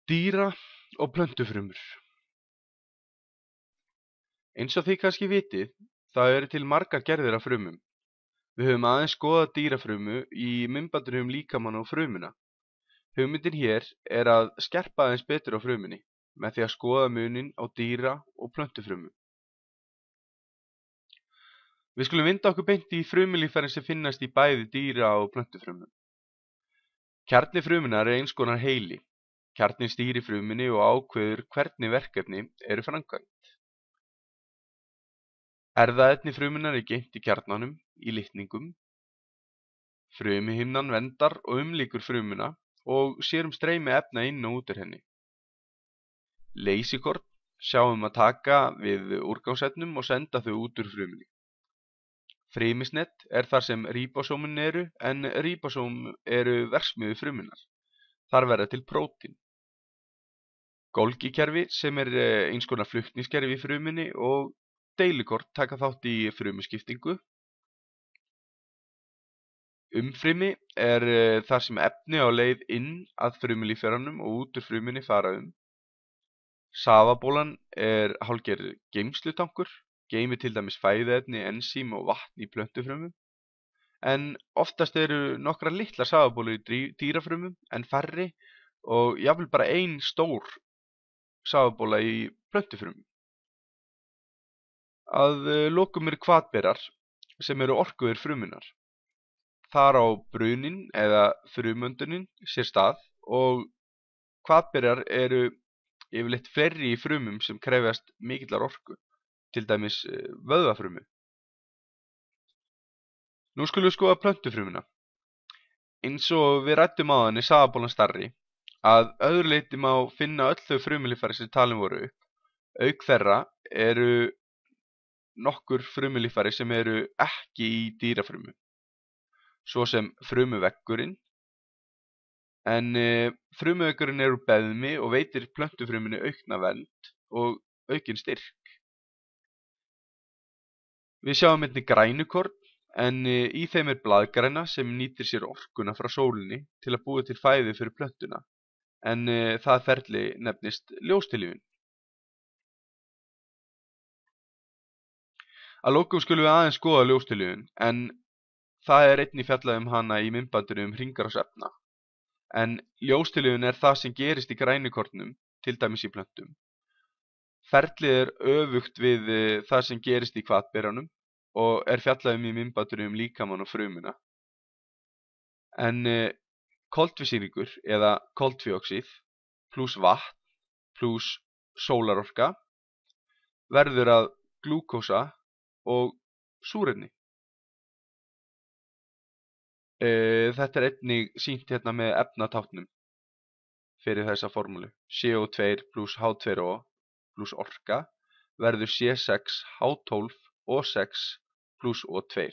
Dýra- og plöntufrumur. Eins og þið kannski vitið, þá eru til margar gerðir af frumum. Við höfum aðeins skoðað dýrafrumu í myndbandinu líkamann og frumuna. Hugmyndin hér er að skerpa aðeins betur á frumunni, með því að skoða muninn á dýra- og plöntufrumum. Við skulum vinda okkur beint í frumulíffærin sem finnast í bæði dýra- og plöntufrumum. Kjarni frumunnar er eins konar heili. Kjarninn stýrir frumunni og ákveður hvernig verkefni eru framkvæmd. Erfðaefni frumunnar er geymt í kjarnanum, í litningum. Frumuhimnan verndar og umlykur frumuna og sér streymi efna inn og út úr henni. Leysikorn sjá að taka við úrgangsefnum og senda þau út úr frumunni. Frymisnet er þar sem ríbósómin eru, en ríbósóm eru verksmiðjur frumunnar. Þar verða til prótín. Golgi-kerfi sem er eins konar flutningskerfi í frumunni og deilikorn taka þátt í frumuskiptingu. Umfrymi er þar sem efni á leið inn að frumulíffæranum og út úr frumunni fara Safabólan er hálfgerður geymslutankur, geymir til dæmis fæðuefni, ensím og vatn í plöntufrumum, en oftast eru nokkrar litlar safabólur í dýrafrumum en færri og jafnvel bara ein stór safabóla í plöntufrumum. Að lokum eru hvatberar sem eru orkuver frumunnar. Þar á brunin eða frumöndunin sér stað og hvatberar eru yfirleitt fleiri í frumum sem krefjast mikillar orku, til dæmis vöðvafrumu. Nú skulum við skoða plöntufrumuna. Eins og við ræddum áðan er safabólan stærri. Að öðru leyti má finna öll þau frumulíffæri sem talin voru upp. Auk þeirra eru nokkur frumulíffæri sem eru ekki í dýrafrumu, svo sem frumuveggurinn. En frumuveggurinn er úr beðmi og veitir plöntufrumunni aukna vernd og aukinn styrk. Við sjáum einnig grænukorn, en í þeim er blaðgræna sem nýtir sér orkuna frá sólinni til að búa til fæðu fyrir plöntuna, en það ferli nefnist ljóstillífun. Að lokum skulum við aðeins skoða ljóstillífun, en það er einnig fjallað hana í myndbandinu hringrás efna. En ljóstillífun er það sem gerist í grænukornum, til dæmis í plöntum. Ferlið er öfugt við það sem gerist í hvatberanum og er fjallað í myndbandinu líkamann og frumuna. En koltvísýringur eða koltvíoxíð pluss vatn pluss sólarorka verður að glúkósa og súrefni. Þetta er einnig sýnt hérna með efnatáknum fyrir þessa formúlu. CO2 pluss H2O pluss orka verður C6H12O6 pluss O2.